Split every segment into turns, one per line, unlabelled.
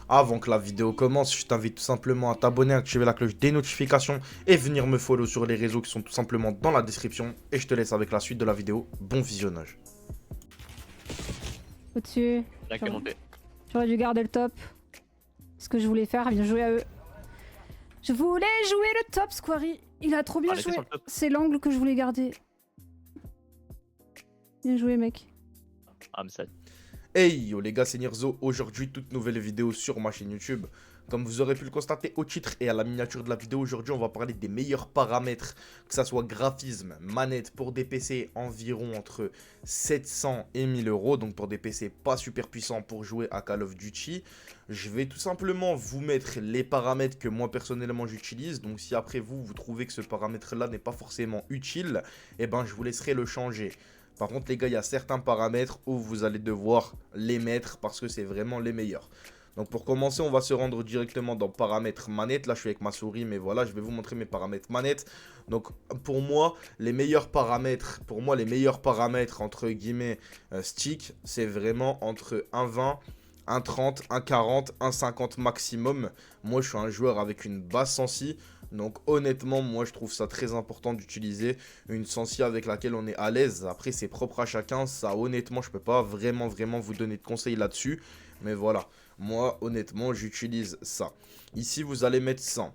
Avant que la vidéo commence, je t'invite tout simplement à t'abonner, activer la cloche des notifications et venir me follow sur les réseaux qui sont tout simplement dans la description. Et je te laisse avec la suite de la vidéo. Bon visionnage.
Au-dessus.
Là qui est monté.
J'aurais dû garder le top. Ce que je voulais faire, bien joué à eux. Je voulais jouer le top, Squarry. Il a trop bien
On était
joué.
sur le top.
C'est l'angle que je voulais garder. Bien joué, mec.
Ah, mais ça.
Hey yo les gars, c'est Nirzo. Aujourd'hui, toute nouvelle vidéo sur ma chaîne YouTube. Comme vous aurez pu le constater au titre et à la miniature de la vidéo, aujourd'hui on va parler des meilleurs paramètres, que ça soit graphisme, manette pour des PC environ entre 700 et 1000 euros, donc pour des PC pas super puissants pour jouer à Call of Duty. Je vais tout simplement vous mettre les paramètres que moi personnellement j'utilise, donc si après vous trouvez que ce paramètre là n'est pas forcément utile, eh ben je vous laisserai le changer. Par contre les gars, il y a certains paramètres où vous allez devoir les mettre parce que c'est vraiment les meilleurs. Donc pour commencer, on va se rendre directement dans paramètres manette. Là, je suis avec ma souris, mais voilà, je vais vous montrer mes paramètres manette. Donc pour moi, les meilleurs paramètres, entre guillemets stick, c'est vraiment entre 1,20, 1,30, 1,40, 1,50 maximum. Moi, je suis un joueur avec une basse sensi. Donc honnêtement, moi je trouve ça très important d'utiliser une sensi avec laquelle on est à l'aise. Après, c'est propre à chacun. Ça, honnêtement, je peux pas vraiment vous donner de conseils là-dessus. Mais voilà, moi, honnêtement, j'utilise ça. Ici, vous allez mettre 100.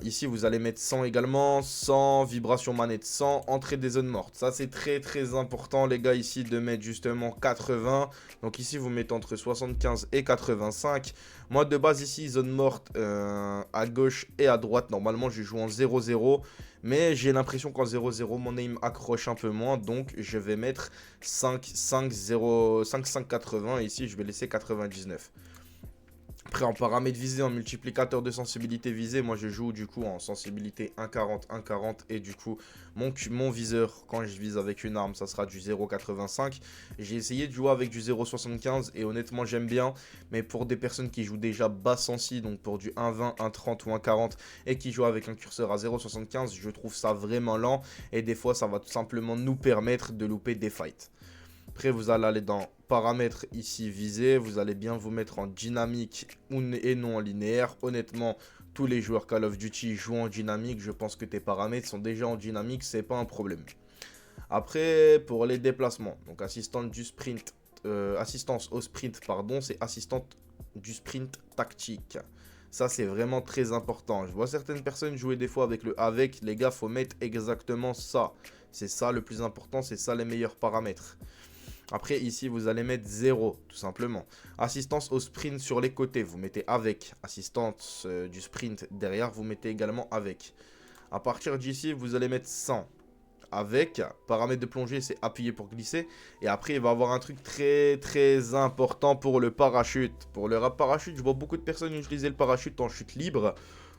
Ici, vous allez mettre 100 également. 100, vibration manette 100, entrée des zones mortes. Ça, c'est très important, les gars, ici, de mettre justement 80. Donc ici, vous mettez entre 75 et 85. Moi, de base, ici, zone morte à gauche et à droite. Normalement, je joue en 0-0. Mais j'ai l'impression qu'en 0-0, mon aim accroche un peu moins. Donc, je vais mettre 5, 5, 0, 5, 5, 80. Et ici, je vais laisser 99. Après, en paramètres visés, en multiplicateur de sensibilité visée, moi je joue du coup en sensibilité 1,40, 1,40 et du coup mon viseur quand je vise avec une arme ça sera du 0,85. J'ai essayé de jouer avec du 0,75 et honnêtement j'aime bien, mais pour des personnes qui jouent déjà bas sensi, donc pour du 1,20, 1,30 ou 1,40 et qui jouent avec un curseur à 0,75, je trouve ça vraiment lent et des fois ça va tout simplement nous permettre de louper des fights. Après, vous allez aller dans paramètres ici visés. Vous allez bien vous mettre en dynamique et non en linéaire. Honnêtement, tous les joueurs Call of Duty jouent en dynamique. Je pense que tes paramètres sont déjà en dynamique. C'est pas un problème. Après, pour les déplacements. Donc, assistance du sprint. Assistance au sprint, pardon. C'est assistante du sprint tactique. Ça, c'est vraiment très important. Je vois certaines personnes jouer des fois avec le avec. Les gars, faut mettre exactement ça. C'est ça le plus important. C'est ça les meilleurs paramètres. Après, ici, vous allez mettre 0, tout simplement. Assistance au sprint sur les côtés, vous mettez avec. Assistance du sprint derrière, vous mettez également avec. À partir d'ici, vous allez mettre 100. Avec. Paramètre de plongée, c'est appuyer pour glisser. Et après, il va y avoir un truc très important pour le parachute. Pour le parachute, je vois beaucoup de personnes utiliser le parachute en chute libre.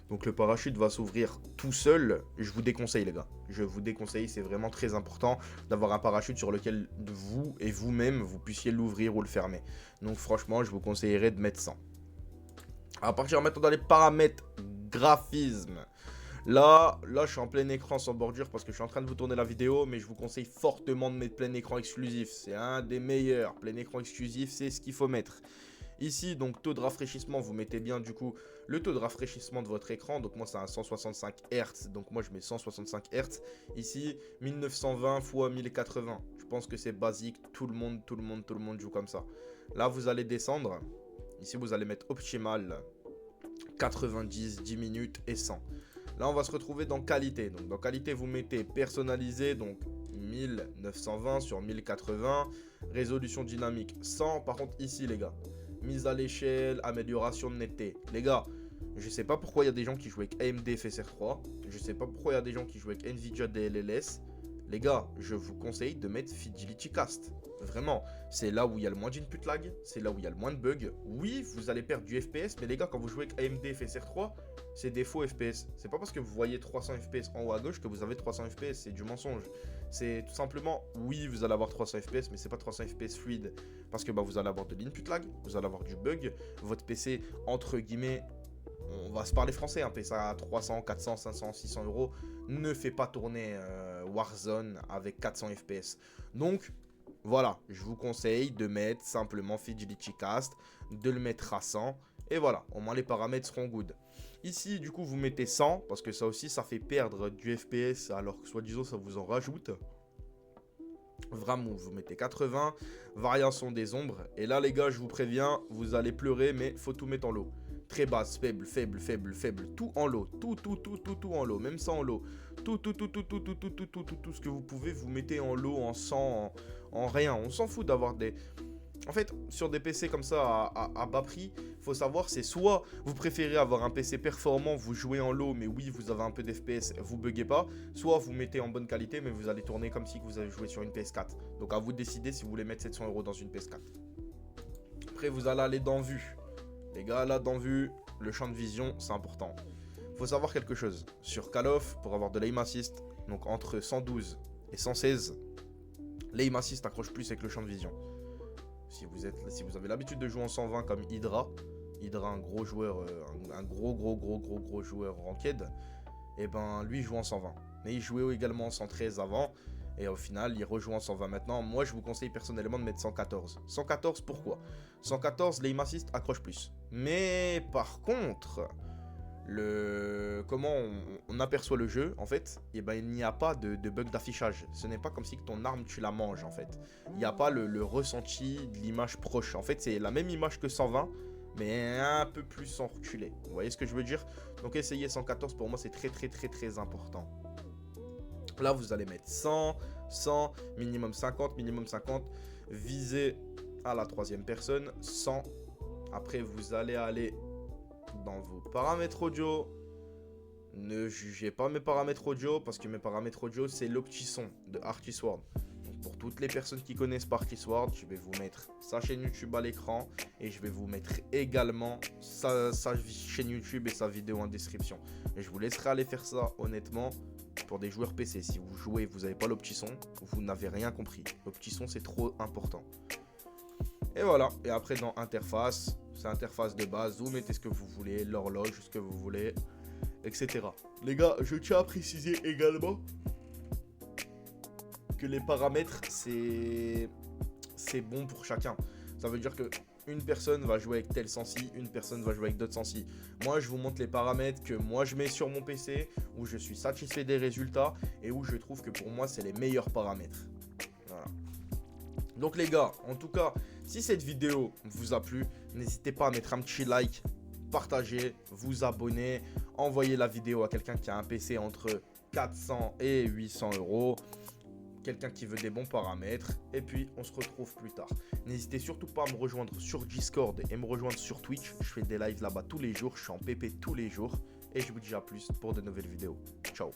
Donc le parachute va s'ouvrir tout seul. Je vous déconseille les gars. Je vous déconseille, c'est vraiment très important d'avoir un parachute sur lequel vous et vous-même vous puissiez l'ouvrir ou le fermer. Donc franchement, je vous conseillerais de mettre 100. À partir maintenant dans les paramètres graphisme. Là, je suis en plein écran sans bordure parce que je suis en train de vous tourner la vidéo, mais je vous conseille fortement de mettre plein écran exclusif. C'est un des meilleurs. Plein écran exclusif, c'est ce qu'il faut mettre. Ici, donc taux de rafraîchissement, vous mettez bien du coup le taux de rafraîchissement de votre écran. Donc moi, c'est un 165 Hz. Donc moi, je mets 165 Hz. Ici, 1920 x 1080. Je pense que c'est basique. Tout le monde joue comme ça. Là, vous allez descendre. Ici, vous allez mettre optimal. 90, 10 minutes et 100. Là, on va se retrouver dans qualité. Donc dans qualité, vous mettez personnalisé. Donc 1920 sur 1080. Résolution dynamique 100. Par contre, ici, les gars, mise à l'échelle, amélioration de netteté. Les gars, je sais pas pourquoi il y a des gens qui jouent avec AMD FSR3. Je sais pas pourquoi il y a des gens qui jouent avec Nvidia DLLS. Les gars, je vous conseille de mettre Fidelity Cast. Vraiment, c'est là où il y a le moins d'input lag, c'est là où il y a le moins de bugs. Oui, vous allez perdre du FPS, mais les gars, quand vous jouez avec AMD FSR3, c'est des faux FPS. C'est pas parce que vous voyez 300 FPS en haut à gauche que vous avez 300 FPS, c'est du mensonge. C'est tout simplement, oui, vous allez avoir 300 FPS, mais c'est pas 300 FPS fluide. Parce que vous allez avoir de l'input lag, vous allez avoir du bug. Votre PC, entre guillemets, on va se parler français, un PC à 300, 400, 500, 600 euros ne fait pas tourner Warzone avec 400 FPS. Donc, voilà, je vous conseille de mettre simplement Fidelity Cast, de le mettre à 100 Et voilà, au moins les paramètres seront good. Ici, du coup, vous mettez 100, parce que ça aussi, ça fait perdre du FPS, alors que soi-disant, ça vous en rajoute. Vraiment, vous mettez 80, variation des ombres. Et là, les gars, je vous préviens, vous allez pleurer, mais faut tout mettre en low. Très basse, faible, faible, faible, faible, tout en low. Tout en low, même ça en low. Tout ce que vous pouvez, vous mettez en low, en 100, en rien. On s'en fout d'avoir des... En fait, sur des PC comme ça à bas prix, faut savoir, c'est soit vous préférez avoir un PC performant, vous jouez en low, mais oui, vous avez un peu d'FPS, vous buguez pas, soit vous mettez en bonne qualité, mais vous allez tourner comme si vous avez joué sur une PS4. Donc à vous de décider si vous voulez mettre 700 € dans une PS4. Après, vous allez aller dans vue. Les gars, là, dans vue, le champ de vision, c'est important. Faut savoir quelque chose. Sur Call of, pour avoir de l'aim assist, donc entre 112 et 116, l'aim assist accroche plus avec le champ de vision. Si vous avez l'habitude de jouer en 120 comme Hydra, un gros joueur, un gros joueur ranked, et ben lui il joue en 120. Mais il jouait également en 113 avant, et au final il rejoue en 120 maintenant. Moi je vous conseille personnellement de mettre 114. 114 pourquoi? 114, l'aim assist accroche plus. Mais par contre, comment on aperçoit le jeu, en fait, et ben, il n'y a pas de bug d'affichage. Ce n'est pas comme si ton arme, tu la manges, en fait. Il n'y a pas le ressenti de l'image proche. En fait, c'est la même image que 120, mais un peu plus en reculé. Vous voyez ce que je veux dire? Donc, essayez 114, pour moi, c'est très important. Là, vous allez mettre 100, 100, minimum 50, visez à la troisième personne, 100. Après, vous allez aller dans vos paramètres audio. Ne jugez pas mes paramètres audio, parce que mes paramètres audio, c'est le petit son de Artisword. Donc pour toutes les personnes qui connaissent pas Artisword, je vais vous mettre sa chaîne YouTube à l'écran, et je vais vous mettre également sa chaîne YouTube et sa vidéo en description. Et je vous laisserai aller faire ça, honnêtement, pour des joueurs PC. Si vous jouez et vous n'avez pas le petit son, vous n'avez rien compris. Le petit son, c'est trop important. Et voilà, et après dans interface, c'est interface de base, vous mettez ce que vous voulez, l'horloge, ce que vous voulez, etc. Les gars, je tiens à préciser également que les paramètres, c'est bon pour chacun. Ça veut dire que une personne va jouer avec tel sensi, une personne va jouer avec d'autres sensi. Moi, je vous montre les paramètres que moi je mets sur mon PC, où je suis satisfait des résultats, et où je trouve que pour moi, c'est les meilleurs paramètres. Voilà. Donc les gars, en tout cas, si cette vidéo vous a plu, n'hésitez pas à mettre un petit like, partager, vous abonner, envoyer la vidéo à quelqu'un qui a un PC entre 400 et 800 €, quelqu'un qui veut des bons paramètres, et puis on se retrouve plus tard. N'hésitez surtout pas à me rejoindre sur Discord et me rejoindre sur Twitch, je fais des lives là-bas tous les jours, je suis en PP tous les jours, et je vous dis à plus pour de nouvelles vidéos. Ciao.